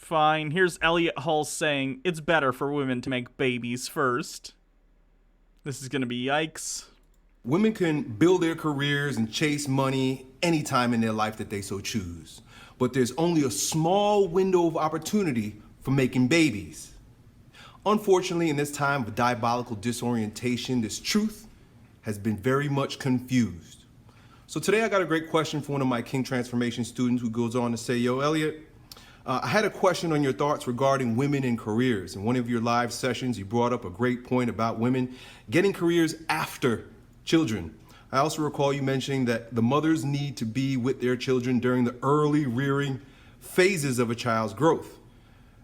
Fine. Here's Elliot Hulse saying it's better for women to make babies first. This is gonna be yikes. Women can build their careers and chase money anytime in their life that they so choose. But there's only a small window of opportunity for making babies. Unfortunately, in this time of diabolical disorientation, this truth has been very much confused. So today I got a great question for one of my King Transformation students who goes on to say, yo, Elliot, I had a question on your thoughts regarding women and careers. In one of your live sessions, you brought up a great point about women getting careers after children. I also recall you mentioning that the mothers need to be with their children during the early rearing phases of a child's growth.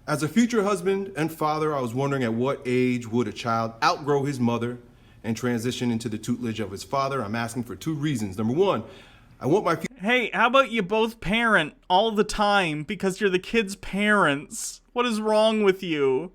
As a future husband and father, I was wondering at what age would a child outgrow his mother and transition into the tutelage of his father? I'm asking for two reasons. Number one, I want my Hey, how about you both parent all the time because you're the kid's parents? What is wrong with you?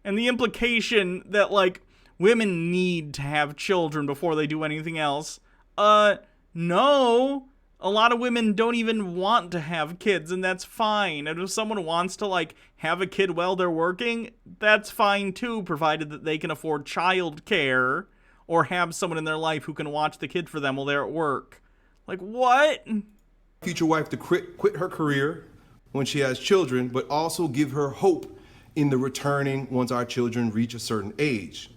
And the implication that, like, women need to have children before they do anything else. No. A lot of women don't even want to have kids, and that's fine. And if someone wants to, like, have a kid while they're working, that's fine too, provided that they can afford childcare or have someone in their life who can watch the kid for them while they're at work. Like, what? Future wife to quit her career when she has children, but also give her hope in the returning once our children reach a certain age.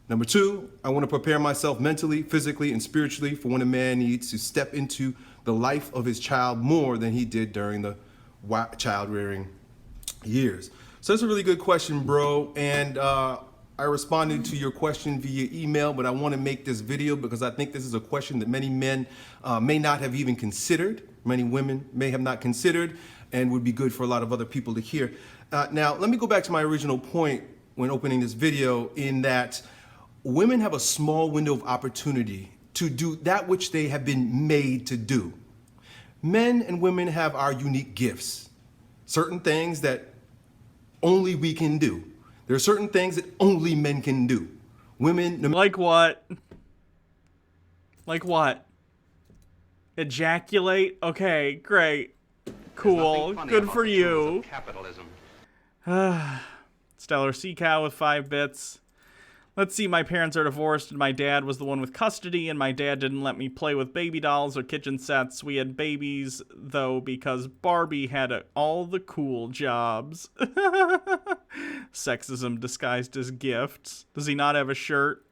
Number two, I want to prepare myself mentally, physically, and spiritually for when a man needs to step into the life of his child more than he did during the child rearing years. So that's a really good question, bro. And I responded to your question via email, but I want to make this video because I think this is a question that many men may not have even considered, many women may have not considered, and would be good for a lot of other people to hear. Now, let me go back to my original point when opening this video, in that women have a small window of opportunity to do that which they have been made to do. Men and women have our unique gifts, certain things that only we can do. There are certain things that only men can do. Women... Like what? Like what? Ejaculate? Okay, great. Cool. Good for you. Stellar Sea Cow with 5 bits. Let's see, my parents are divorced and my dad was the one with custody, and my dad didn't let me play with baby dolls or kitchen sets. We had babies, though, because Barbie had all the cool jobs. Sexism disguised as gifts. Does he not have a shirt?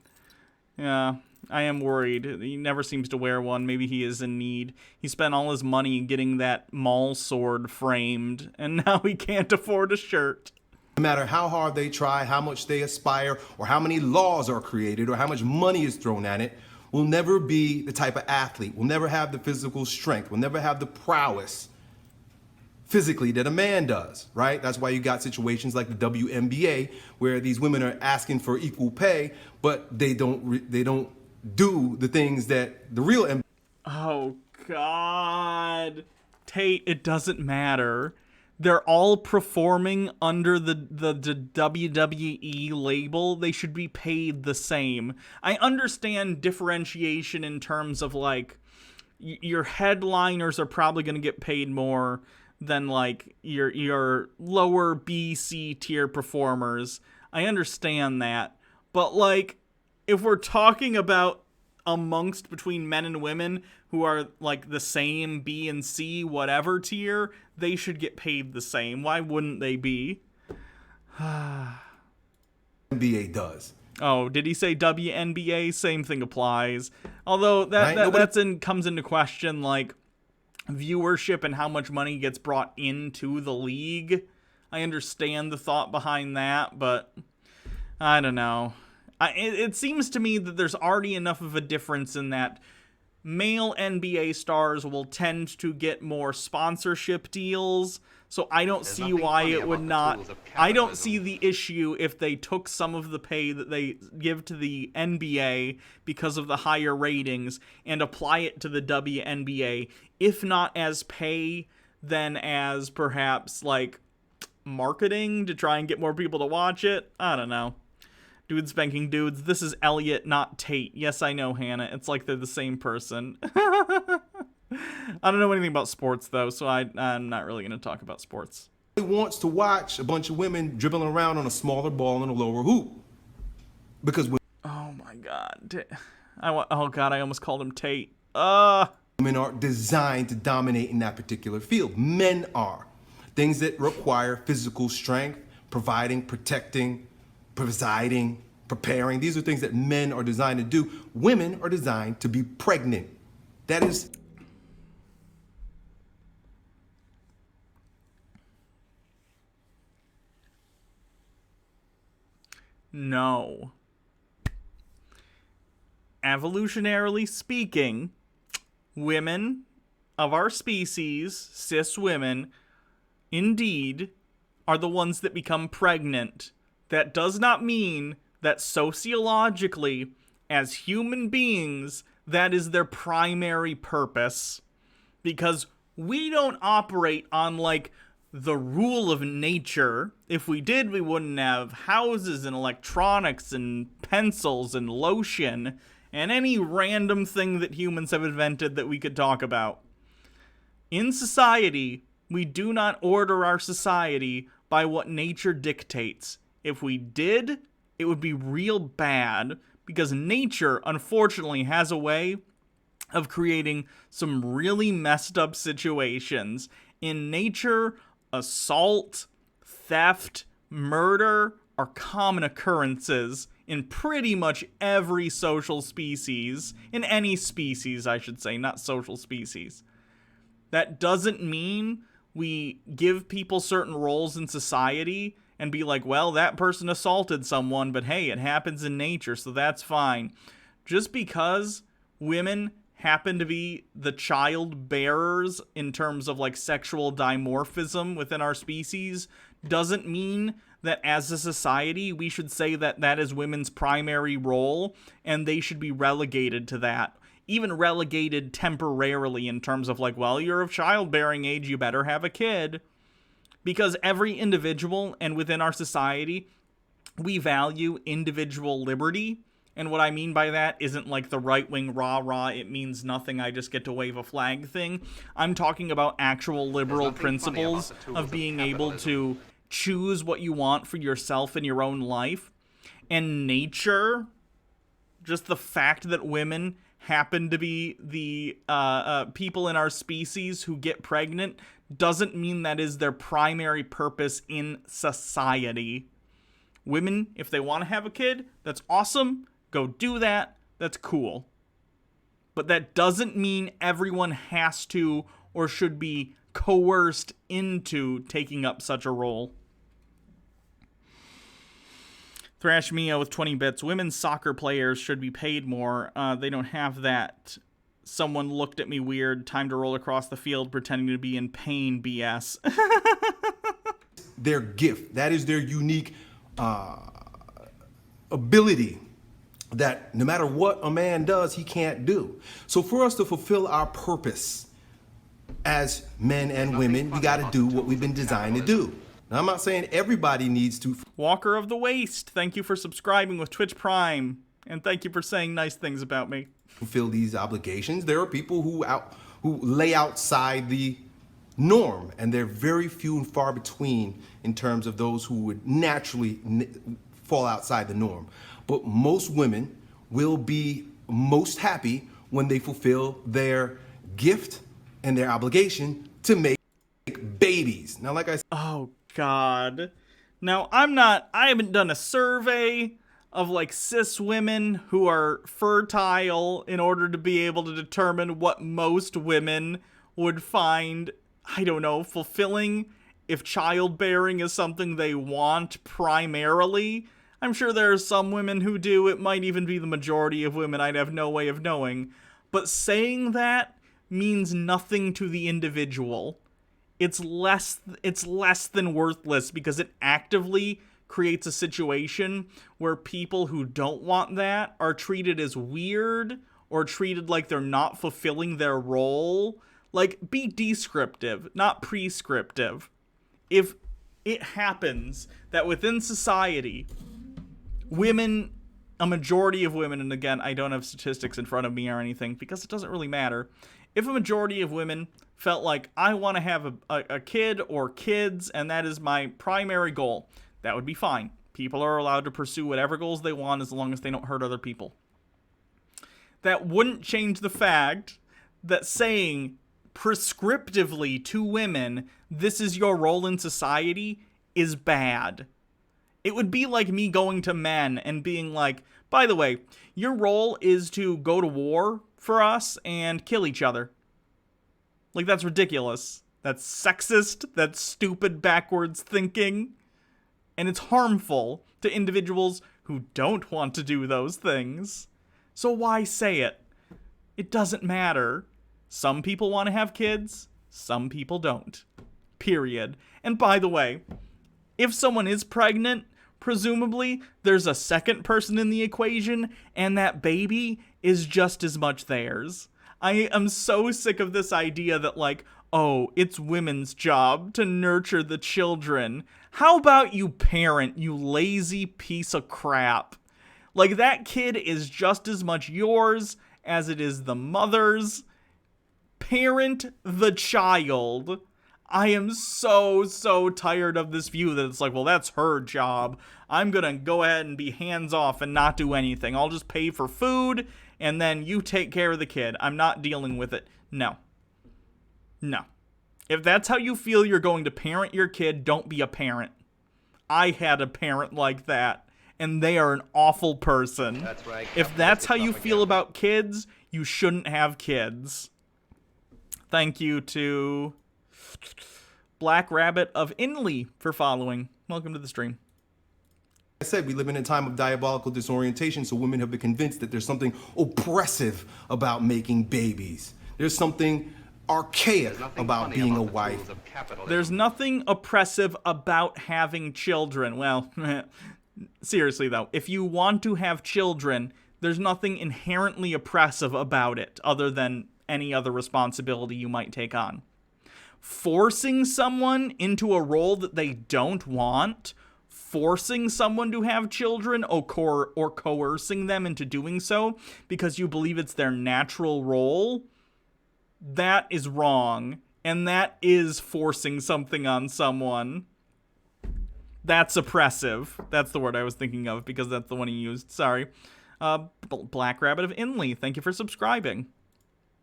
Yeah, I am worried. He never seems to wear one. Maybe he is in need. He spent all his money getting that mall sword framed, and now he can't afford a shirt. No matter how hard they try, how much they aspire, or how many laws are created, or how much money is thrown at it, will never be the type of athlete, will never have the physical strength, will never have the prowess physically that a man does, right? That's why you got situations like the WNBA, where these women are asking for equal pay, but they don't do the things that the real NBA. Oh, God. Tate, it doesn't matter. They're all performing under the WWE label. They should be paid the same. I understand differentiation in terms of, like, your headliners are probably going to get paid more than, like, your lower B, C tier performers. I understand that. But, like, if we're talking about amongst between men and women who are like the same B and C whatever tier, they should get paid the same. Why wouldn't they be? NBA does. Oh, did he say WNBA? Same thing applies. Although comes into question, like, viewership and how much money gets brought into the league. I understand the thought behind that, but I don't know. It seems to me that there's already enough of a difference in that male NBA stars will tend to get more sponsorship deals, so I don't see why it would not. I don't see the issue if they took some of the pay that they give to the NBA because of the higher ratings and apply it to the WNBA, if not as pay, then as perhaps, like, marketing to try and get more people to watch it. I don't know. Dudes spanking dudes. This is Elliot, not Tate. Yes, I know, Hannah. It's like they're the same person. I don't know anything about sports, though, so I'm not really going to talk about sports. wants to watch a bunch of women dribbling around on a smaller ball in a lower hoop. Because oh my God. Oh God, I almost called him Tate. women are designed to dominate in that particular field. Men are. Things that require physical strength, providing, protecting, presiding, preparing. These are things that men are designed to do. Women are designed to be pregnant. That is... No. Evolutionarily speaking, women of our species, cis women, indeed, are the ones that become pregnant. That does not mean that sociologically, as human beings, that is their primary purpose. Because we don't operate on, like, the rule of nature. If we did, we wouldn't have houses and electronics and pencils and lotion and any random thing that humans have invented that we could talk about. In society, we do not order our society by what nature dictates. If we did, it would be real bad, because nature, unfortunately, has a way of creating some really messed up situations. In nature, assault, theft, murder are common occurrences in pretty much every social species. In any species, I should say, not social species. That doesn't mean we give people certain roles in society and be like, well, that person assaulted someone, but hey, it happens in nature, so that's fine. Just because women happen to be the child bearers in terms of like sexual dimorphism within our species doesn't mean that as a society we should say that that is women's primary role and they should be relegated to that. Even relegated temporarily in terms of like, well, you're of childbearing age, you better have a kid. Because every individual and within our society, we value individual liberty. And what I mean by that isn't like the right-wing rah-rah, it means nothing, I just get to wave a flag thing. I'm talking about actual liberal principles of being able to choose what you want for yourself in your own life. And nature, just the fact that women happen to be the people in our species who get pregnant doesn't mean that is their primary purpose in society. Women, if they want to have a kid, that's awesome. Go do that. That's cool. But that doesn't mean everyone has to or should be coerced into taking up such a role. Thrash Mia with 20 bits. Women's soccer players should be paid more. They don't have that. Someone looked at me weird. Time to roll across the field pretending to be in pain BS. Their gift. That is their unique ability that no matter what a man does, he can't do. So for us to fulfill our purpose as men and women, we got to do what we've been designed to do. Now, I'm not saying everybody needs to. Walker of the Waste, thank you for subscribing with Twitch Prime. And thank you for saying nice things about me. Fulfill these obligations. There are people who lay outside the norm, and they're very few and far between in terms of those who would naturally fall outside the norm. But most women will be most happy when they fulfill their gift and their obligation to make babies. Now, like I said, oh God. Now, I haven't done a survey of like cis women who are fertile in order to be able to determine what most women would find, I don't know, fulfilling if childbearing is something they want primarily. I'm sure there are some women who do. It might even be the majority of women. I'd have no way of knowing. But saying that means nothing to the individual. It's less than worthless because it actively creates a situation where people who don't want that are treated as weird or treated like they're not fulfilling their role. Like, be descriptive, not prescriptive. If it happens that within society, women, a majority of women, and again, I don't have statistics in front of me or anything because it doesn't really matter. If a majority of women felt like, I want to have a kid or kids, and that is my primary goal, that would be fine. People are allowed to pursue whatever goals they want as long as they don't hurt other people. That wouldn't change the fact that saying prescriptively to women, this is your role in society, is bad. It would be like me going to men and being like, by the way, your role is to go to war for us and kill each other. Like, that's ridiculous. That's sexist. That's stupid, backwards thinking. And it's harmful to individuals who don't want to do those things. So why say it? It doesn't matter. Some people want to have kids. Some people don't. Period. And by the way, if someone is pregnant, presumably there's a second person in the equation, and that baby is just as much theirs. I am so sick of this idea that, like, oh, it's women's job to nurture the children. How about you parent, you lazy piece of crap? Like, that kid is just as much yours as it is the mother's. Parent the child. I am so tired of this view that it's like, well, that's her job. I'm gonna go ahead and be hands off and not do anything. I'll just pay for food, and then you take care of the kid. I'm not dealing with it. No. If that's how you feel you're going to parent your kid, don't be a parent. I had a parent like that, and they are an awful person. That's right. If that's how you feel about kids, you shouldn't have kids. Thank you to Black Rabbit of Inley for following. Welcome to the stream. I said, we live in a time of diabolical disorientation, so women have been convinced that there's something oppressive about making babies. There's something archaic about being a wife. There's nothing oppressive about having children. Well, seriously though, if you want to have children, there's nothing inherently oppressive about it other than any other responsibility you might take on. Forcing someone into a role that they don't want, forcing someone to have children or coercing them into doing so because you believe it's their natural role, that is wrong, and that is forcing something on someone. That's oppressive. That's the word I was thinking of because that's the one he used. Sorry. Black Rabbit of Inley, thank you for subscribing.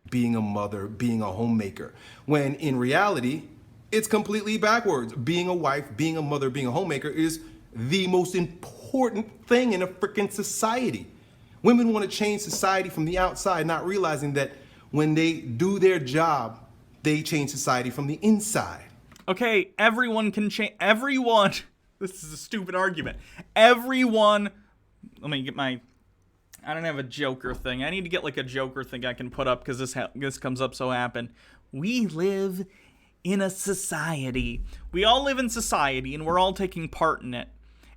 Being a mother, being a homemaker, when in reality, it's completely backwards. Being a wife, being a mother, being a homemaker is the most important thing in a freaking society. Women want to change society from the outside, not realizing that when they do their job, they change society from the inside. Okay, everyone can change. Everyone. This is a stupid argument. Everyone. Let me get my. I don't have a Joker thing. I need to get like a Joker thing I can put up because this comes up so often. We live in a society. We all live in society, and we're all taking part in it.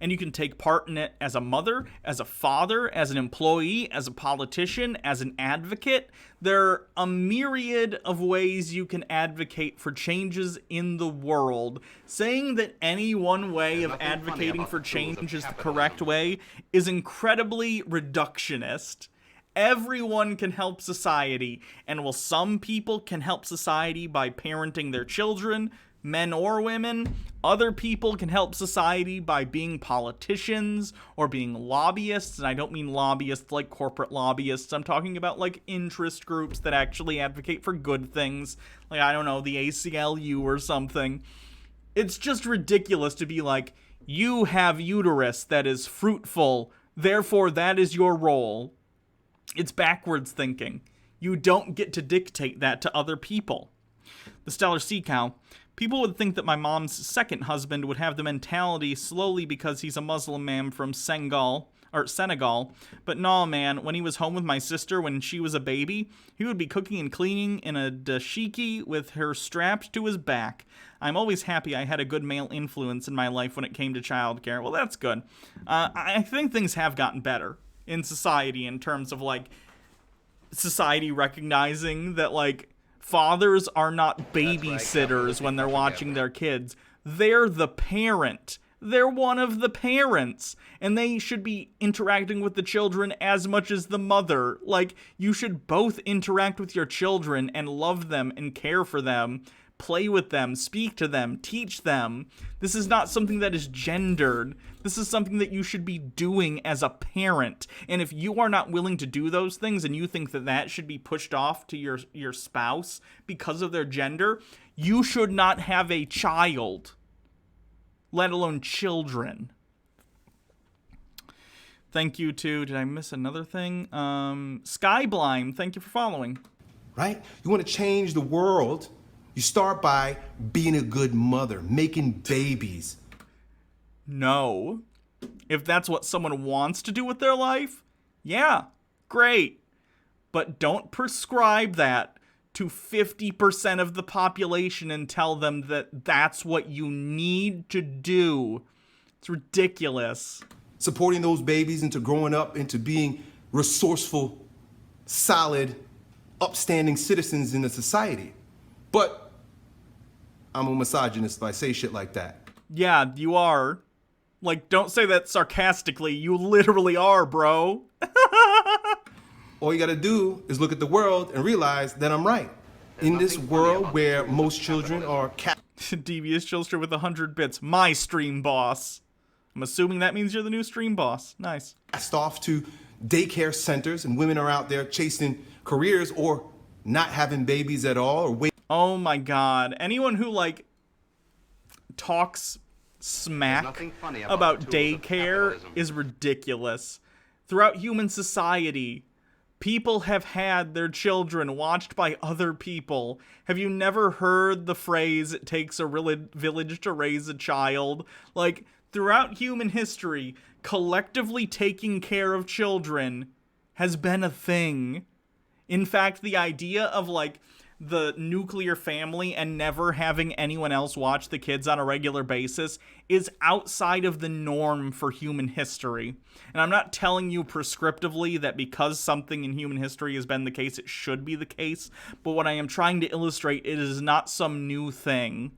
And you can take part in it as a mother, as a father, as an employee, as a politician, as an advocate. There are a myriad of ways you can advocate for changes in the world. Saying that any one way of advocating for change is the correct way is incredibly reductionist. Everyone can help society, and while some people can help society by parenting their children, men or women, other people can help society by being politicians or being lobbyists, and I don't mean lobbyists like corporate lobbyists. I'm talking about like interest groups that actually advocate for good things, like, I don't know, the ACLU or something. It's just ridiculous to be like, you have uterus that is fruitful, therefore that is your role. It's backwards thinking. You don't get to dictate that to other people. The Stellar Sea Cow. People would think that my mom's second husband would have the mentality slowly because he's a Muslim man from Senegal, but nah, man, when he was home with my sister when she was a baby, he would be cooking and cleaning in a dashiki with her strapped to his back. I'm always happy I had a good male influence in my life when it came to childcare. Well, that's good. I think things have gotten better in society in terms of, like, society recognizing that, like, fathers are not babysitters when they're watching their kids. They're the parent. They're one of the parents, and they should be interacting with the children as much as the mother. Like, you should both interact with your children and love them and care for them, play with them, speak to them, teach them. This is not something that is gendered. This is something that you should be doing as a parent. And if you are not willing to do those things and you think that that should be pushed off to your spouse because of their gender, you should not have a child, let alone children. Thank you to, did I miss another thing? Skyblime, thank you for following. Right? You want to change the world, you start by being a good mother, making babies. No. If that's what someone wants to do with their life, yeah, great. But don't prescribe that to 50% of the population and tell them that that's what you need to do. It's ridiculous. Supporting those babies into growing up into being resourceful, solid, upstanding citizens in the society. But I'm a misogynist if I say shit like that. Yeah, you are. Like, don't say that sarcastically. You literally are, bro. All you gotta do is look at the world and realize that I'm right. In this world where most children are Devious children with 100 bits. My stream boss. I'm assuming that means you're the new stream boss. Nice. cast off to daycare centers and women are out there chasing careers or not having babies at all or wait. Oh my god. Anyone who, like, talks smack about daycare is ridiculous. Throughout human society, people have had their children watched by other people. Have you never heard the phrase, it takes a village to raise a child? Like, throughout human history, collectively taking care of children has been a thing. In fact, the idea of, like, the nuclear family and never having anyone else watch the kids on a regular basis is outside of the norm for human history. And I'm not telling you prescriptively that because something in human history has been the case, it should be the case. But what I am trying to illustrate, it is not some new thing.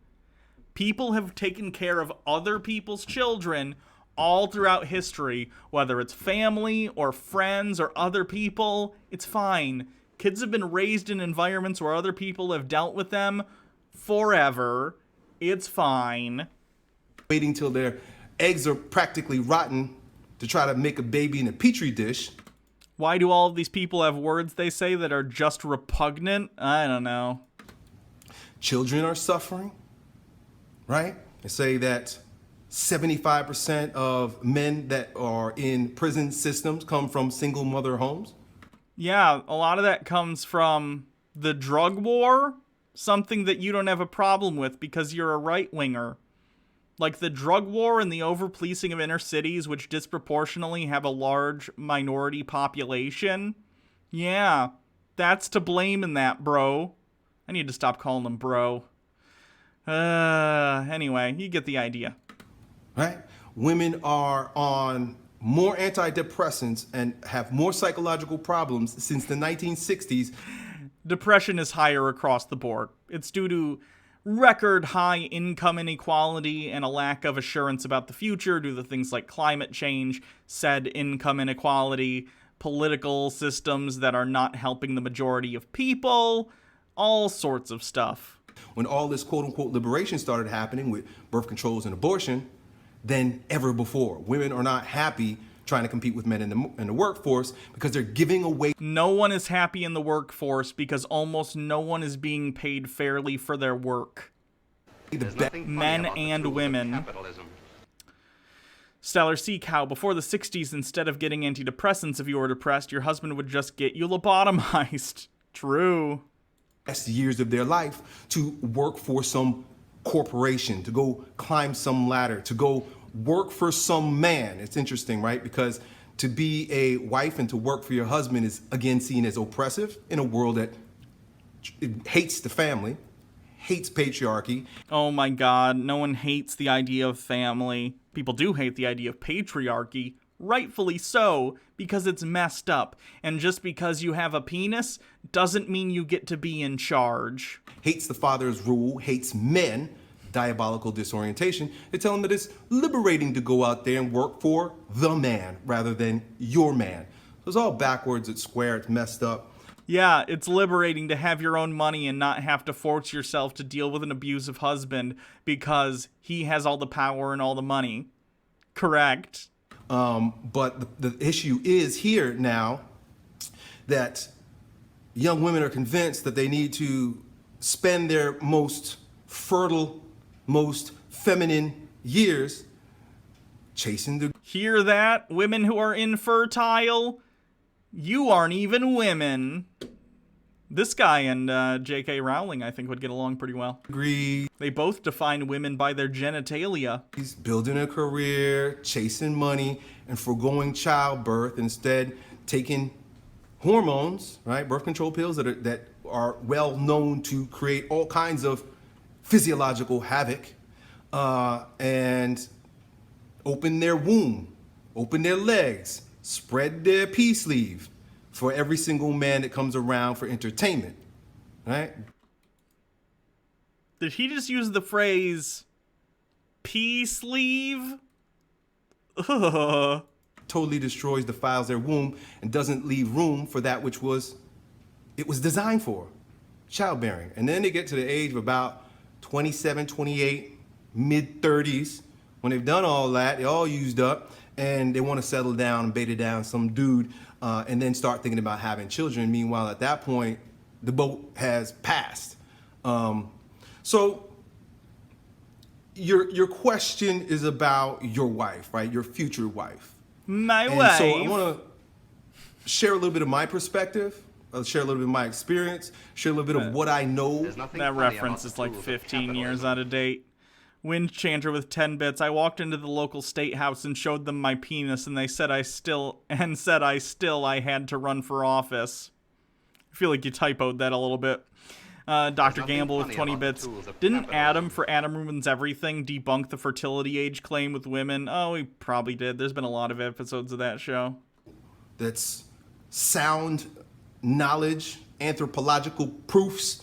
People have taken care of other people's children all throughout history, whether it's family or friends or other people, it's fine. Kids have been raised in environments where other people have dealt with them forever. It's fine. Waiting till their eggs are practically rotten to try to make a baby in a petri dish. Why do all of these people have words they say that are just repugnant? I don't know. Children are suffering, right? They say that 75% of men that are in prison systems come from single mother homes. Yeah, a lot of that comes from the drug war, something that you don't have a problem with because you're a right-winger. Like the drug war and the over-policing of inner cities, which disproportionately have a large minority population. Yeah, that's to blame in that, bro. I need to stop calling him bro. Anyway, you get the idea. Right? Women are on more antidepressants and have more psychological problems since the 1960s. Depression is higher across the board. It's due to record high income inequality and a lack of assurance about the future due to things like climate change, said income inequality, political systems that are not helping the majority of people, all sorts of stuff. When all this quote-unquote liberation started happening with birth controls and abortion, than ever before. Women are not happy trying to compete with men in the workforce because they're giving away. No one is happy in the workforce because almost no one is being paid fairly for their work. Men and women. Stellar Sea Cow, before the 60s, instead of getting antidepressants if you were depressed, your husband would just get you lobotomized. True. That's the years of their life to work for some corporation, to go climb some ladder, to go work for some man. It's interesting, right? Because to be a wife and to work for your husband is again seen as oppressive in a world that hates the family, hates patriarchy. Oh my god, no one hates the idea of family. People do hate the idea of patriarchy. Rightfully so, because it's messed up. And just because you have a penis doesn't mean you get to be in charge. Hates the father's rule, hates men, diabolical disorientation. They tell them that it's liberating to go out there and work for the man rather than your man. So it's all backwards, it's square, it's messed up. Yeah, it's liberating to have your own money and not have to force yourself to deal with an abusive husband because he has all the power and all the money. Correct. But the issue is here now that young women are convinced that they need to spend their most fertile, most feminine years chasing the... Hear that? Women who are infertile? You aren't even women. This guy and J.K. Rowling, I think, would get along pretty well. Agree. They both define women by their genitalia. He's building a career, chasing money, and foregoing childbirth, instead taking hormones, right? Birth control pills that are well known to create all kinds of physiological havoc, and open their womb, open their legs, spread their pea sleeve for every single man that comes around for entertainment, right? Did he just use the phrase pea sleeve? Ugh. Totally destroys, defiles their womb, and doesn't leave room for that which it was designed for, childbearing. And then they get to the age of about 27, 28, mid-30s. When they've done all that, they're all used up, and they want to settle down and beta down some dude, and then start thinking about having children. Meanwhile, at that point, the boat has passed. So your question is about your wife, right? Your future wife. My wife. So I want to share a little bit of my perspective, share a little bit of my experience, share a little bit of what I know. That reference is like 15 years out of date. Wind chanter with 10 bits. I walked into the local state house and showed them my penis, and they said I still had to run for office. I feel like you typoed that a little bit. Dr. Gamble with 20 bits. Didn't Adam for Adam Ruins Everything debunk the fertility age claim with women? Oh, he probably did. There's been a lot of episodes of that show. That's sound knowledge, anthropological proofs.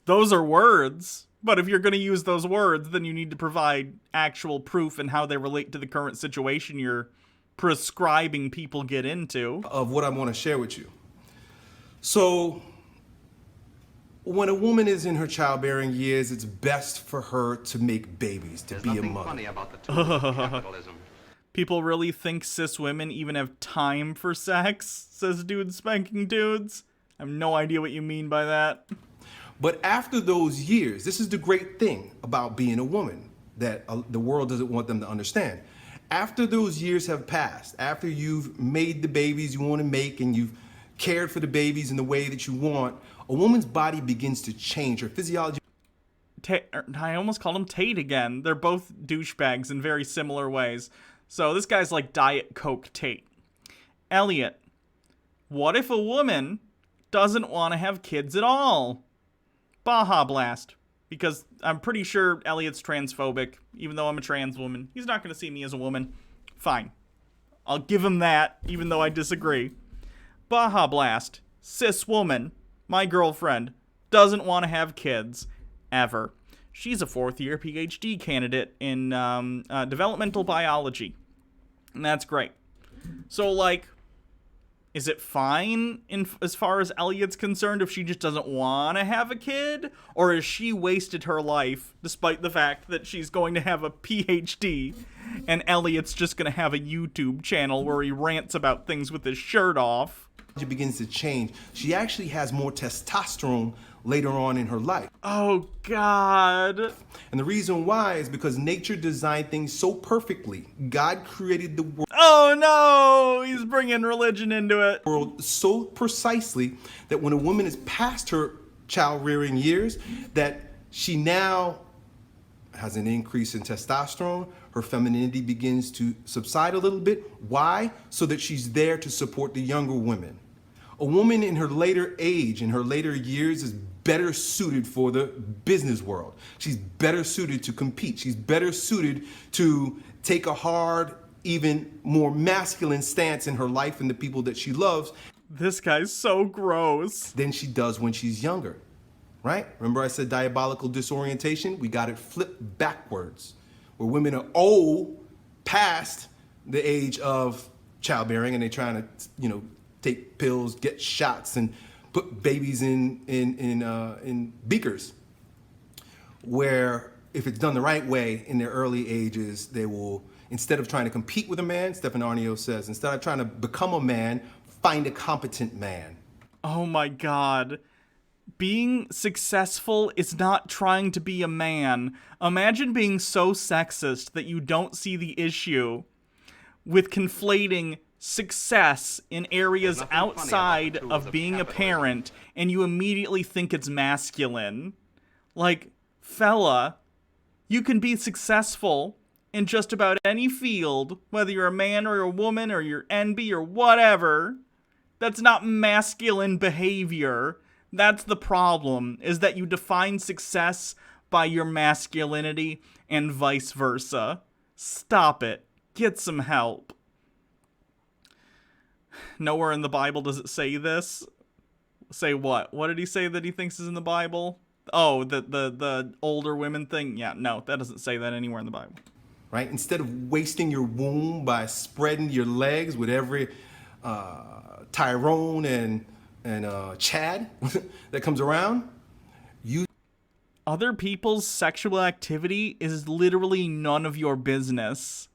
Those are words. But if you're going to use those words, then you need to provide actual proof and how they relate to the current situation you're prescribing people get into. Of what I want to share with you. So, when a woman is in her childbearing years, it's best for her to make babies, to be a mother. Funny about the tools of capitalism. People really think cis women even have time for sex, says Dude Spanking Dudes. I have no idea what you mean by that. But after those years, this is the great thing about being a woman that the world doesn't want them to understand. After those years have passed, after you've made the babies you want to make and you've cared for the babies in the way that you want, a woman's body begins to change. Her physiology... I almost called him Tate again. They're both douchebags in very similar ways. So this guy's like Diet Coke Tate. Elliot, what if a woman doesn't want to have kids at all? Baja Blast. Because I'm pretty sure Elliot's transphobic, even though I'm a trans woman. He's not going to see me as a woman. Fine. I'll give him that, even though I disagree. Baja Blast. Cis woman. My girlfriend. Doesn't want to have kids. Ever. She's a fourth-year PhD candidate in developmental biology. And that's great. So, like... Is it fine as far as Elliot's concerned if she just doesn't want to have a kid? Or has she wasted her life despite the fact that she's going to have a PhD and Elliot's just going to have a YouTube channel where he rants about things with his shirt off? She begins to change. She actually has more testosterone later on in her life. Oh, God. And the reason why is because nature designed things so perfectly. God created the world. Oh, no. He's bringing religion into it. World so precisely that when a woman is past her child-rearing years, that she now has an increase in testosterone. Her femininity begins to subside a little bit. Why? So that she's there to support the younger women. A woman in her later age, in her later years, is better suited for the business world. She's better suited to compete. She's better suited to take a hard, even more masculine stance in her life and the people that she loves. This guy's so gross. Than she does when she's younger. right? Remember I said diabolical disorientation? We got it flipped backwards, where women are old past the age of childbearing, and they're trying to, take pills, get shots, and put babies in beakers. Where if it's done the right way in their early ages, they will, instead of trying to compete with a man, Stephen Arnio says, instead of trying to become a man, find a competent man. Oh my God. Being successful is not trying to be a man. Imagine being so sexist that you don't see the issue with conflating success in areas outside of being a parent, and you immediately think it's masculine. Like, fella, you can be successful in just about any field, whether you're a man or a woman or you're NB or whatever. That's not masculine behavior. That's the problem, is that you define success by your masculinity and vice versa. Stop it. Get some help. Nowhere in the Bible does it say this. Say what? What did he say that he thinks is in the Bible? Oh, the older women thing? Yeah, no, that doesn't say that anywhere in the Bible. Right? Instead of wasting your womb by spreading your legs with every Tyrone and Chad that comes around, other people's sexual activity is literally none of your business.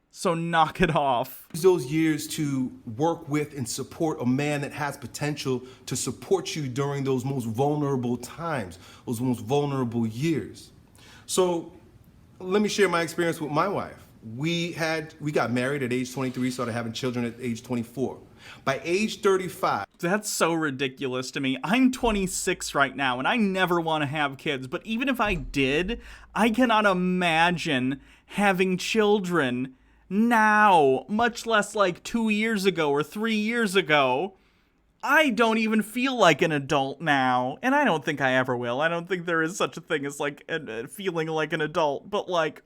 So knock it off. Use those years to work with and support a man that has potential to support you during those most vulnerable times, those most vulnerable years. So let me share my experience with my wife. We got married at age 23, started having children at age 24. By age 35... That's so ridiculous to me. I'm 26 right now, and I never want to have kids. But even if I did, I cannot imagine having children now, much less like 2 years ago or 3 years ago. I don't even feel like an adult now, and I don't think I ever will. I don't think there is such a thing as like feeling like an adult, but like,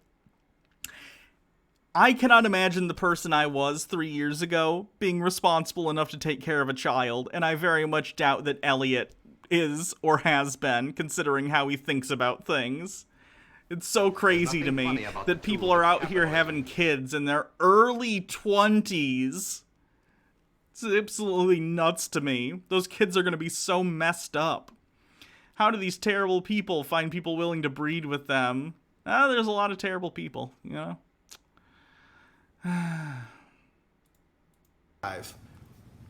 I cannot imagine the person I was 3 years ago being responsible enough to take care of a child, and I very much doubt that Elliot is or has been, considering how he thinks about things. It's so crazy to me that people are out here having kids in their early 20s. It's absolutely nuts to me. Those kids are going to be so messed up. How do these terrible people find people willing to breed with them? There's a lot of terrible people, you know?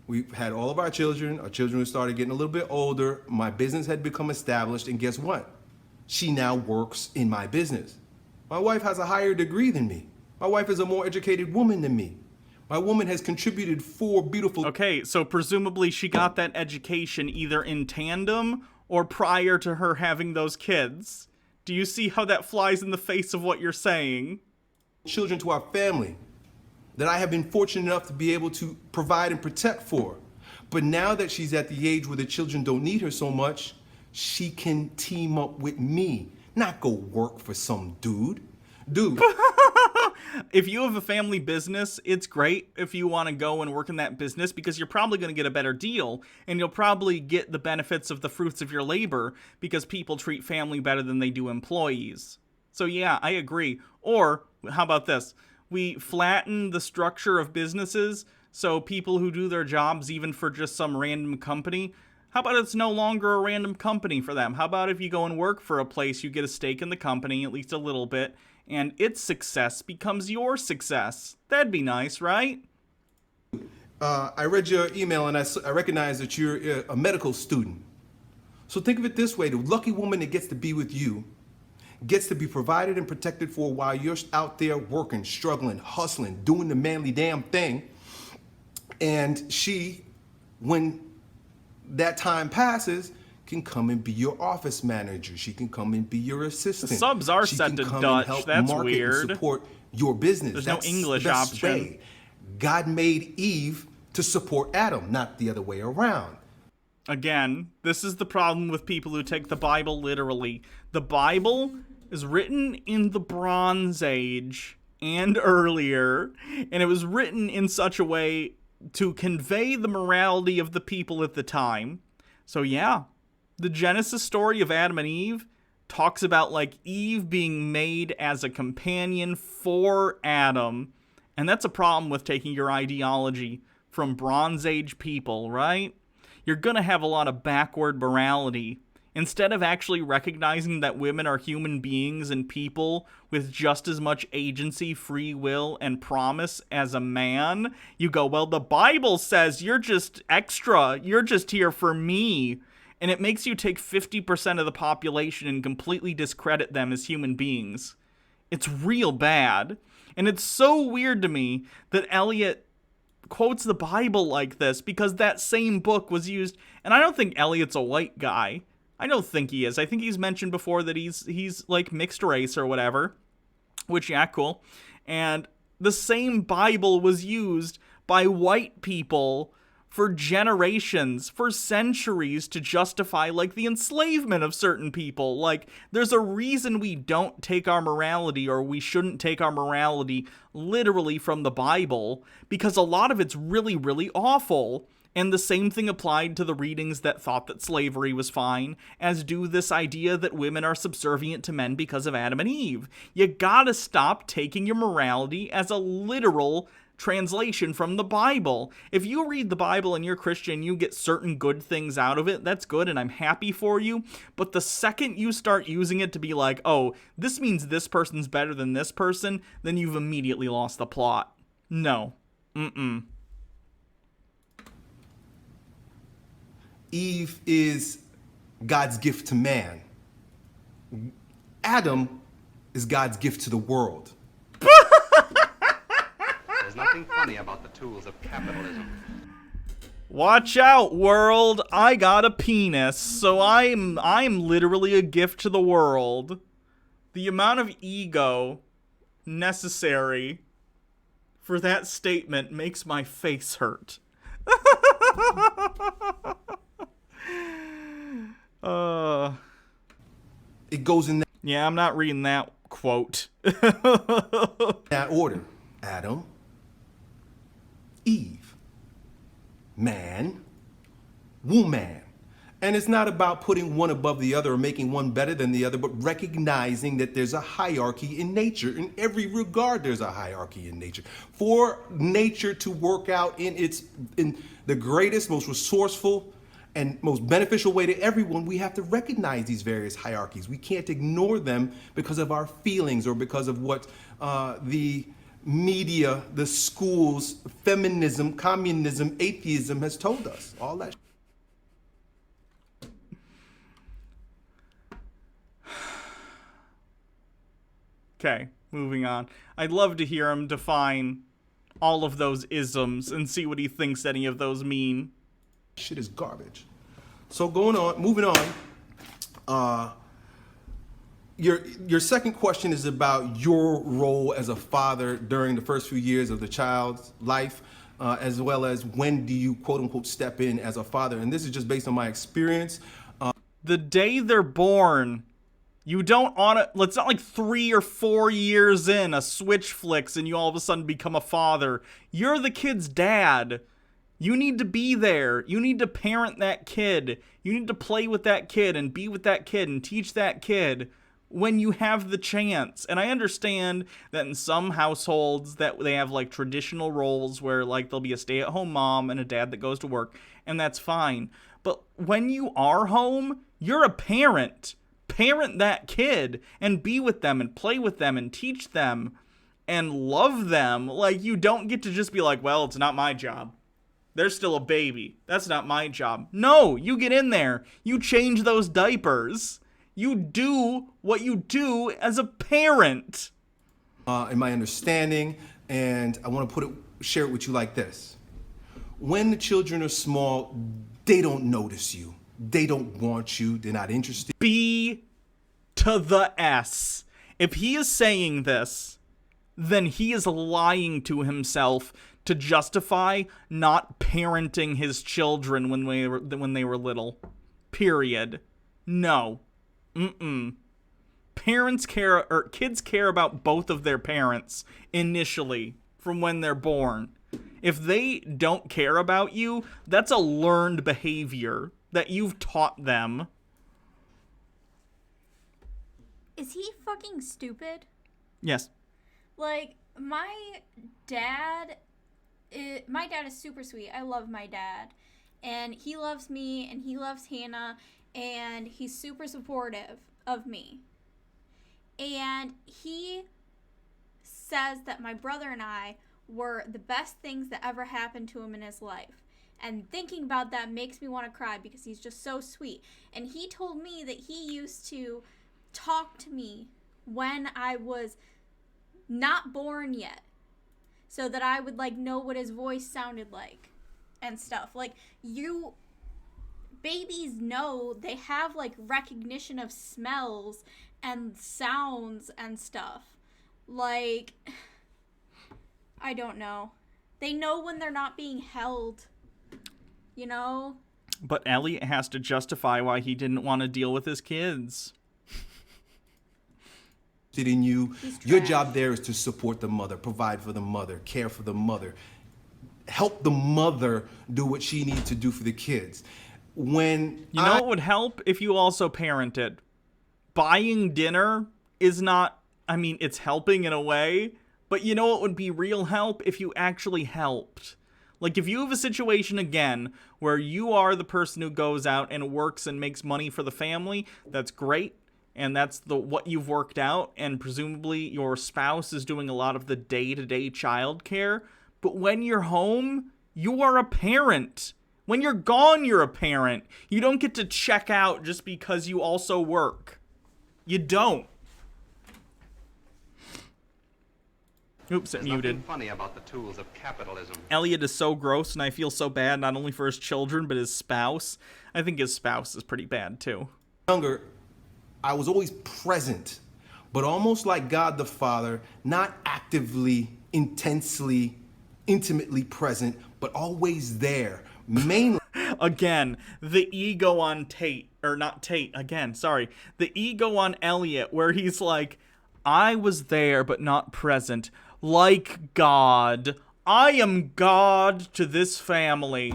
We've had all of our children. Our children started getting a little bit older. My business had become established, and guess what? She now works in my business. My wife has a higher degree than me. My wife is a more educated woman than me. My woman has contributed 4 beautiful... Okay, so presumably she got that education either in tandem or prior to her having those kids. Do you see how that flies in the face of what you're saying? Children to our family that I have been fortunate enough to be able to provide and protect for. But now that she's at the age where the children don't need her so much, she can team up with me, not go work for some dude. If you have a family business, it's great if you want to go and work in that business, because you're probably going to get a better deal, and you'll probably get the benefits of the fruits of your labor, because people treat family better than they do employees. So yeah, I agree. Or, how about this? We flatten the structure of businesses, so people who do their jobs even for just some random company, how about it's no longer a random company for them? How about if you go and work for a place, you get a stake in the company, at least a little bit, and its success becomes your success? That'd be nice, right? I read your email, and I recognize that you're a medical student. So think of it this way. The lucky woman that gets to be with you gets to be provided and protected for while you're out there working, struggling, hustling, doing the manly damn thing. And she, when that time passes, can come and be your office manager. She can come and be your assistant. The subs are set to Dutch. That's weird. And support your business. There's That's no English the best option. way. God made Eve to support Adam, not the other way around. Again, this is the problem with people who take the Bible literally. The Bible is written in the Bronze Age and earlier, and it was written in such a way to convey the morality of the people at the time. So yeah, The Genesis story of Adam and Eve talks about like Eve being made as a companion for Adam. And that's a problem with taking your ideology from Bronze Age people, right? You're going to have a lot of backward morality. Instead of actually recognizing that women are human beings and people with just as much agency, free will, and promise as a man, you go, well, the Bible says you're just extra. You're just here for me. And it makes you take 50% of the population and completely discredit them as human beings. It's real bad. And it's so weird to me that Elliot quotes the Bible like this, because that same book was used, and I don't think Elliot's a white guy. I don't think he is. I think he's mentioned before that he's like mixed race or whatever, which, yeah, cool. And the same Bible was used by white people for generations, for centuries, to justify like the enslavement of certain people. Like, there's a reason we don't take our morality, or we shouldn't take our morality literally from the Bible, because a lot of it's really, really awful. And the same thing applied to the readings that thought that slavery was fine, as do this idea that women are subservient to men because of Adam and Eve. You gotta stop taking your morality as a literal translation from the Bible. If you read the Bible and you're Christian, you get certain good things out of it, that's good, and I'm happy for you. But the second you start using it to be like, oh, this means this person's better than this person, then you've immediately lost the plot. No. Eve is God's gift to man. Adam is God's gift to the world. There's nothing funny about the tools of capitalism. Watch out, world. I got a penis, so I'm literally a gift to the world. The amount of ego necessary for that statement makes my face hurt. It goes in Yeah, I'm not reading that quote. that order. Adam, Eve, man, woman. And it's not about putting one above the other or making one better than the other, but recognizing that there's a hierarchy in nature. In every regard, there's a hierarchy in nature. For nature to work out in the greatest, most resourceful, and most beneficial way to everyone, we have to recognize these various hierarchies. We can't ignore them because of our feelings or because of what the media, the schools, feminism, communism, atheism has told us. All that. Okay, moving on. I'd love to hear him define all of those isms and see what he thinks any of those mean. Shit is garbage. So moving on. Your second question is about your role as a father during the first few years of the child's life, as well as when do you quote unquote step in as a father. And this is just based on my experience. The day they're born, you don't it's not like 3 or 4 years in, a switch flicks and you all of a sudden become a father. You're the kid's dad. You need to be there. You need to parent that kid. You need to play with that kid and be with that kid and teach that kid when you have the chance. And I understand that in some households that they have like traditional roles where like there'll be a stay-at-home mom and a dad that goes to work, and that's fine. But when you are home, you're a parent. Parent that kid and be with them and play with them and teach them and love them. Like, you don't get to just be like, well, it's not my job. They're still a baby. That's not my job. No, you get in there. You change those diapers. You do what you do as a parent. In my understanding, and I want to share it with you like this. When the children are small, they don't notice you. They don't want you. They're not interested. B to the S. If he is saying this, then he is lying to himself to justify not parenting his children when they were little. Period. No. Parents care, or kids care about both of their parents initially from when they're born. If they don't care about you, that's a learned behavior that you've taught them. is he fucking stupid? Yes. Like, my dad is super sweet. I love my dad. And he loves me, and he loves Hannah, and he's super supportive of me. And he says that my brother and I were the best things that ever happened to him in his life. And thinking about that makes me want to cry because he's just so sweet. And he told me that he used to talk to me when I was not born yet, so that I would like know what his voice sounded like and stuff. Like, babies know, they have like recognition of smells and sounds and stuff. Like, I don't know. They know when they're not being held, you know? But Elliot has to justify why he didn't want to deal with his kids. In you. Your job there is to support the mother, provide for the mother, care for the mother, help the mother do what she needs to do for the kids. When you know what would help if you also parented? Buying dinner is not, I mean, it's helping in a way, but you know what would be real help? If you actually helped. Like, if you have a situation again where you are the person who goes out and works and makes money for the family, that's great. And that's what you've worked out, and presumably your spouse is doing a lot of the day-to-day childcare. But when you're home, you are a parent. When you're gone, you're a parent. You don't get to check out just because you also work. You don't. Oops, it muted. There's nothing funny about the tools of capitalism. Elliot is so gross, and I feel so bad not only for his children, but his spouse. I think his spouse is pretty bad, too. Younger, I was always present, but almost like God the Father, not actively, intensely, intimately present, but always there. Mainly. Again, the ego on the ego on Elliot, where he's like, I was there, but not present. Like God. I am God to this family.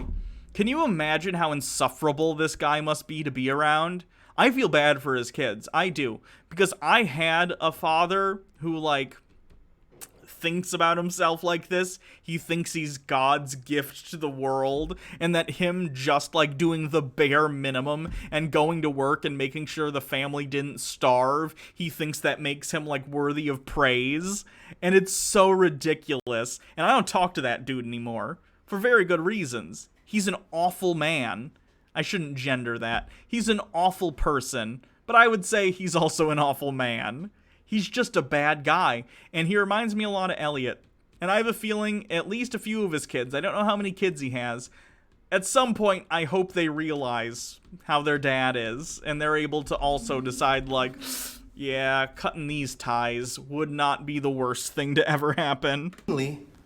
Can you imagine how insufferable this guy must be to be around? I feel bad for his kids. I do. Because I had a father who, like, thinks about himself like this. He thinks he's God's gift to the world, and that him just, like, doing the bare minimum and going to work and making sure the family didn't starve, he thinks that makes him, like, worthy of praise. And it's so ridiculous. And I don't talk to that dude anymore. For very good reasons. He's an awful man. I shouldn't gender that. He's an awful person, but I would say he's also an awful man. He's just a bad guy, and he reminds me a lot of Elliot. And I have a feeling at least a few of his kids, I don't know how many kids he has, at some point I hope they realize how their dad is, and they're able to also decide, like, yeah, cutting these ties would not be the worst thing to ever happen.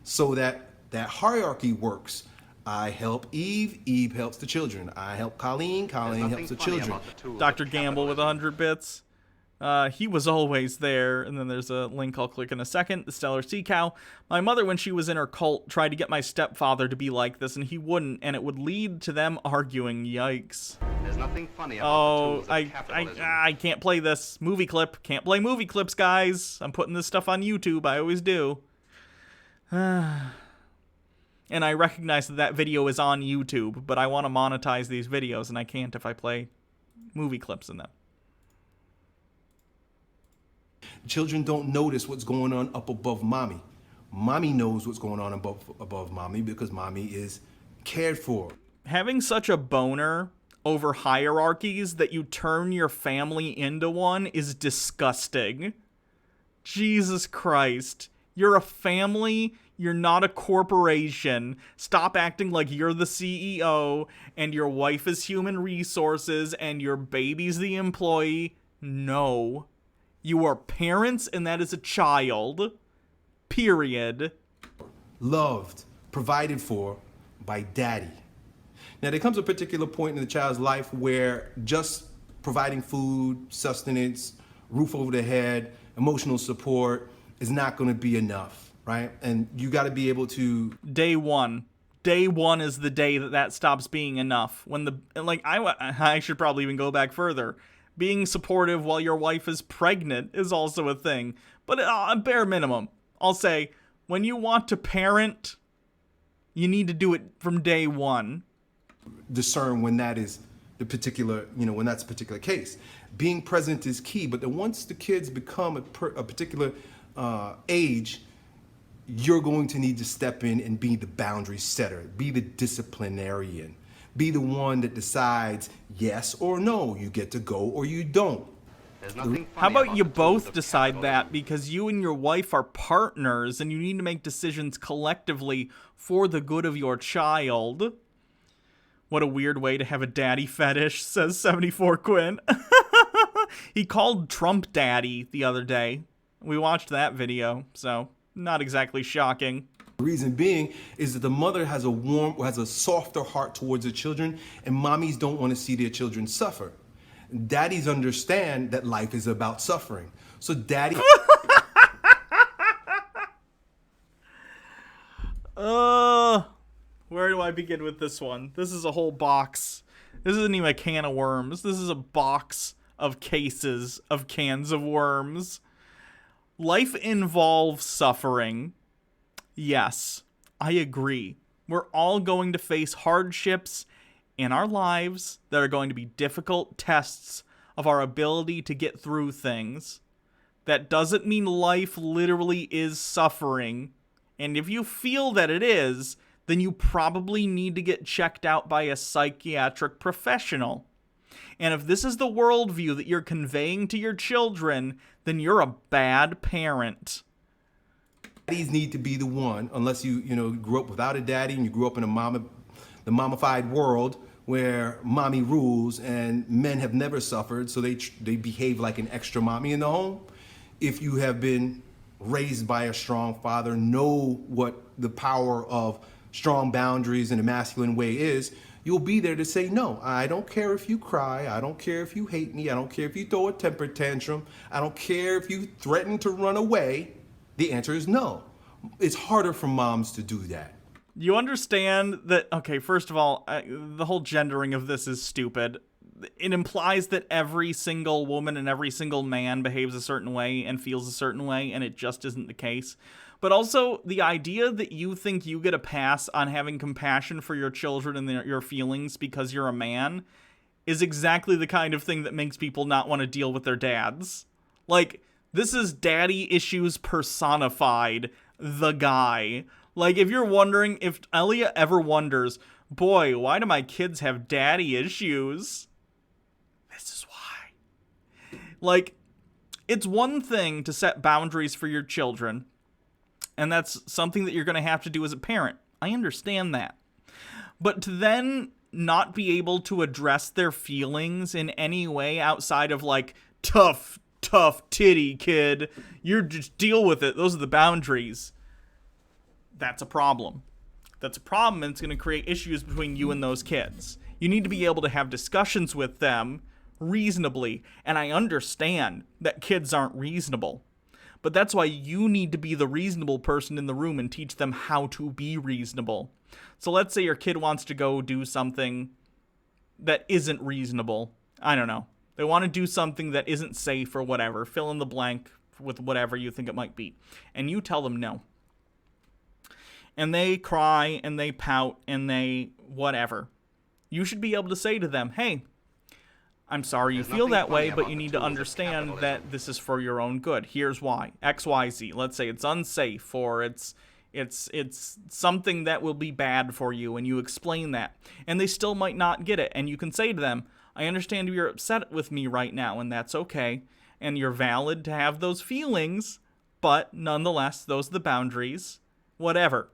So that hierarchy works. I help Eve, Eve helps the children. I help Colleen, Colleen helps the children. Dr. Gamble with 100 bits. He was always there. And then there's a link I'll click in a second. The Stellar Sea Cow. My mother, when she was in her cult, tried to get my stepfather to be like this, and he wouldn't, and it would lead to them arguing. Yikes. There's nothing funny about the tools of capitalism. I can't play this movie clip. Can't play movie clips, guys. I'm putting this stuff on YouTube. I always do. And I recognize that video is on YouTube, but I want to monetize these videos, and I can't if I play movie clips in them. Children don't notice what's going on up above mommy. Mommy knows what's going on above mommy because mommy is cared for. Having such a boner over hierarchies that you turn your family into one is disgusting. Jesus Christ. You're a family. You're not a corporation. Stop acting like you're the CEO and your wife is human resources and your baby's the employee. No. You are parents and that is a child. Period. Loved, provided for by daddy. Now there comes a particular point in the child's life where just providing food, sustenance, roof over the head, emotional support is not going to be enough. Right? And you got to be able to... Day one. Day one is the day that stops being enough. When I should probably even go back further. Being supportive while your wife is pregnant is also a thing. But bare minimum, I'll say, when you want to parent, you need to do it from day one. Discern when that is the particular, when that's a particular case. Being present is key, but then once the kids become a particular age, you're going to need to step in and be the boundary setter, be the disciplinarian, be the one that decides yes or no, you get to go or you don't. How about you both decide that, because you and your wife are partners and you need to make decisions collectively for the good of your child? What a weird way to have a daddy fetish, says 74 Quinn. He called Trump daddy the other day. We watched that video, so not exactly shocking. The reason being is that the mother has a softer heart towards the children, and mommies don't want to see their children suffer. Daddies understand that life is about suffering. So daddy... Where do I begin with this one? This is a whole box. This isn't even a can of worms. This is a box of cases of cans of worms. Life involves suffering. Yes, I agree. We're all going to face hardships in our lives that are going to be difficult tests of our ability to get through things. That doesn't mean life literally is suffering. And if you feel that it is, then you probably need to get checked out by a psychiatric professional. And if this is the worldview that you're conveying to your children, then you're a bad parent. Daddies need to be the one, unless you grew up without a daddy and you grew up in the mommified world where mommy rules and men have never suffered, so they behave like an extra mommy in the home. If you have been raised by a strong father, know what the power of strong boundaries in a masculine way is, you'll be there to say, no, I don't care if you cry, I don't care if you hate me, I don't care if you throw a temper tantrum, I don't care if you threaten to run away. The answer is no. It's harder for moms to do that. You understand that, okay, first of all, the whole gendering of this is stupid. It implies that every single woman and every single man behaves a certain way and feels a certain way, and it just isn't the case. But also, the idea that you think you get a pass on having compassion for your children and your feelings because you're a man is exactly the kind of thing that makes people not want to deal with their dads. Like, this is daddy issues personified, the guy. Like, if you're wondering, if Elliot ever wonders, boy, why do my kids have daddy issues? This is why. Like, it's one thing to set boundaries for your children, and that's something that you're going to have to do as a parent. I understand that. But to then not be able to address their feelings in any way outside of, like, tough titty kid, you just deal with it, those are the boundaries. That's a problem. That's a problem, and it's going to create issues between you and those kids. You need to be able to have discussions with them reasonably, and I understand that kids aren't reasonable. But that's why you need to be the reasonable person in the room and teach them how to be reasonable. So let's say your kid wants to go do something that isn't reasonable. I don't know. They want to do something that isn't safe or whatever. Fill in the blank with whatever you think it might be. And you tell them no. And they cry and they pout and they whatever. You should be able to say to them, hey, I'm sorry you feel that way, but you need to understand that this is for your own good. Here's why. X, Y, Z. Let's say it's unsafe or it's something that will be bad for you, and you explain that. And they still might not get it. And you can say to them, I understand you're upset with me right now, and that's okay. And you're valid to have those feelings, but nonetheless, those are the boundaries. Whatever.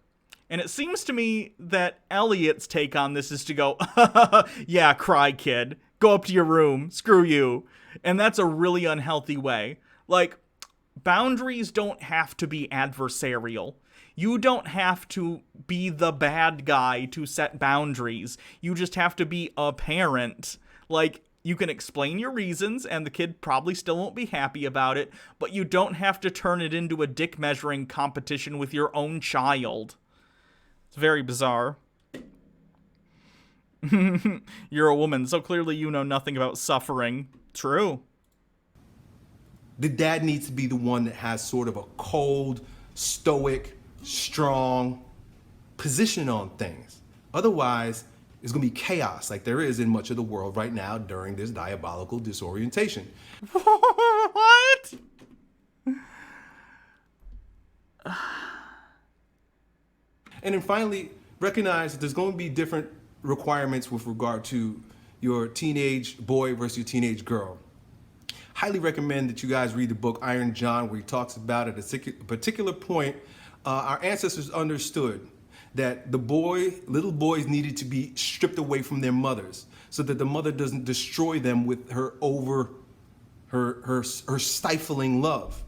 And it seems to me that Elliot's take on this is to go, yeah, cry, kid. Go up to your room. Screw you. And that's a really unhealthy way. Like, boundaries don't have to be adversarial. You don't have to be the bad guy to set boundaries. You just have to be a parent. Like, you can explain your reasons, and the kid probably still won't be happy about it, but you don't have to turn it into a dick measuring competition with your own child. It's very bizarre. You're a woman, so clearly you know nothing about suffering. True. The dad needs to be the one that has sort of a cold, stoic, strong position on things. Otherwise, it's going to be chaos like there is in much of the world right now during this diabolical disorientation. What? And then finally, recognize that there's going to be different requirements with regard to your teenage boy versus your teenage girl. Highly recommend that you guys read the book Iron John, where he talks about at a particular point, our ancestors understood that little boys needed to be stripped away from their mothers so that the mother doesn't destroy them with her stifling love.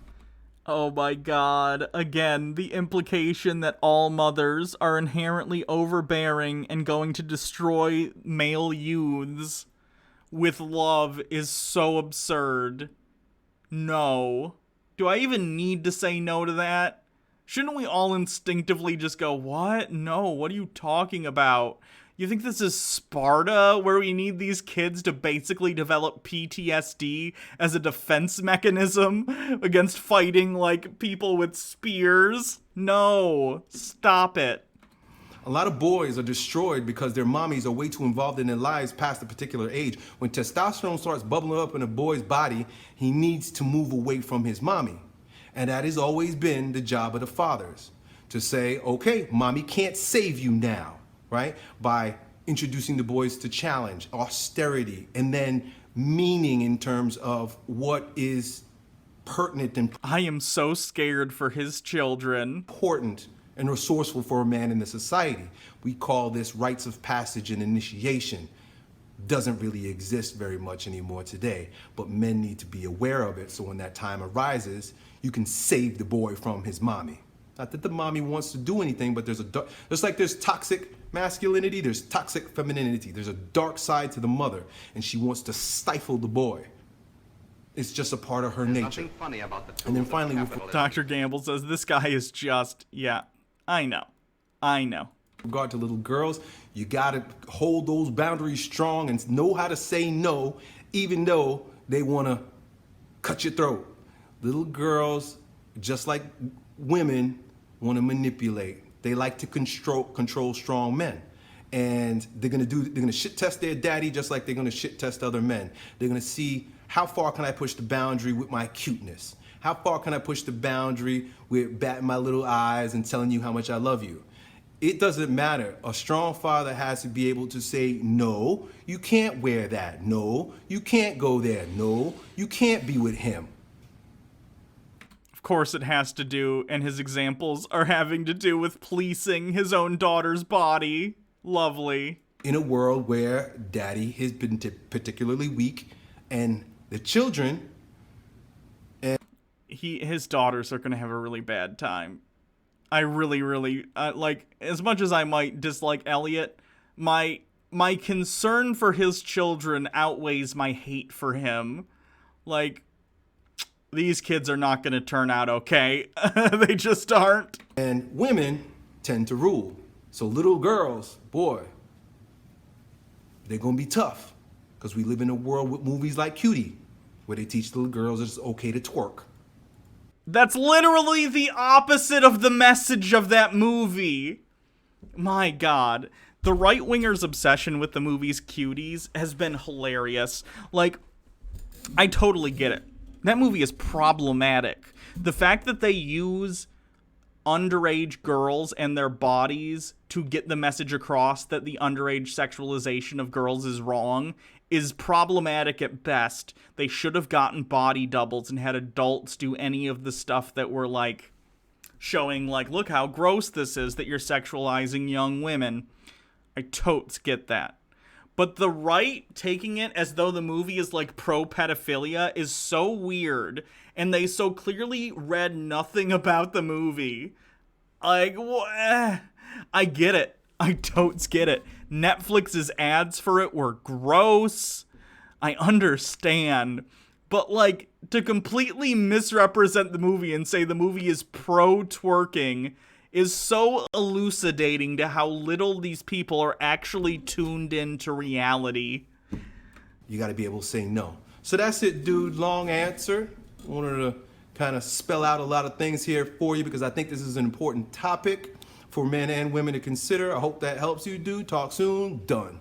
Oh my god. Again, the implication that all mothers are inherently overbearing and going to destroy male youths with love is so absurd. No. Do I even need to say no to that? Shouldn't we all instinctively just go, what? No, what are you talking about? You think this is Sparta, where we need these kids to basically develop PTSD as a defense mechanism against fighting, like, people with spears? No. Stop it. A lot of boys are destroyed because their mommies are way too involved in their lives past a particular age. When testosterone starts bubbling up in a boy's body, he needs to move away from his mommy. And that has always been the job of the fathers, to say, okay, mommy can't save you now, right? By introducing the boys to challenge, austerity, and then meaning in terms of what is pertinent and I am so scared for his children. important and resourceful for a man in the society. We call this rites of passage and initiation. Doesn't really exist very much anymore today, but men need to be aware of it so when that time arises, you can save the boy from his mommy. Not that the mommy wants to do anything, but there's like there's toxic masculinity, there's toxic femininity. There's a dark side to the mother, and she wants to stifle the boy. It's just a part of her nature. Nothing funny about the And then tools of finally, capitalism. Dr. Gamble says this guy is just, yeah, I know. with regard to little girls, you gotta hold those boundaries strong and know how to say no, even though they wanna cut your throat. Little girls, just like women, wanna manipulate. They like to control strong men. And they're gonna shit test their daddy just like they're gonna shit test other men. They're gonna see how far can I push the boundary with my cuteness? How far can I push the boundary with batting my little eyes and telling you how much I love you? It doesn't matter. A strong father has to be able to say, no, you can't wear that. No, you can't go there. No, you can't be with him. Of course it has to do, and his examples are having to do with policing his own daughter's body. Lovely. In a world where daddy has been particularly weak and the children His daughters are going to have a really bad time. I really, like, as much as I might dislike Elliot, my concern for his children outweighs my hate for him. Like, these kids are not going to turn out okay. They just aren't. and women tend to rule. So little girls, boy, they're gonna be tough because we live in a world with movies like Cutie, where they teach little girls it's okay to twerk. That's literally the opposite of the message of that movie. My god. The right-wingers' obsession with the movie's cuties has been hilarious. Like, I totally get it. That movie is problematic. The fact that they use underage girls and their bodies to get the message across that the underage sexualization of girls is wrong is problematic at best. They should have gotten body doubles and had adults do any of the stuff that were, like, showing, like, look how gross this is that you're sexualizing young women. I totes get that. But the right taking it as though the movie is, like, pro-pedophilia is so weird, and they so clearly read nothing about the movie. Like, I get it. I totes get it. Netflix's ads for it were gross. I understand. But, like, to completely misrepresent the movie and say the movie is pro-twerking is so elucidating to how little these people are actually tuned into reality. You got to be able to say no. So that's it, dude. Long answer. I wanted to kind of spell out a lot of things here for you because I think this is an important topic for men and women to consider. I hope that helps you, dude. Talk soon. Done.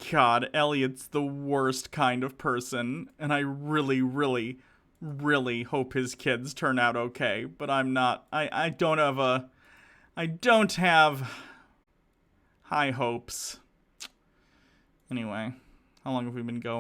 God, Elliot's the worst kind of person, and I really, really, really hope his kids turn out okay, but I'm not, I don't have high hopes. Anyway, how long have we been going?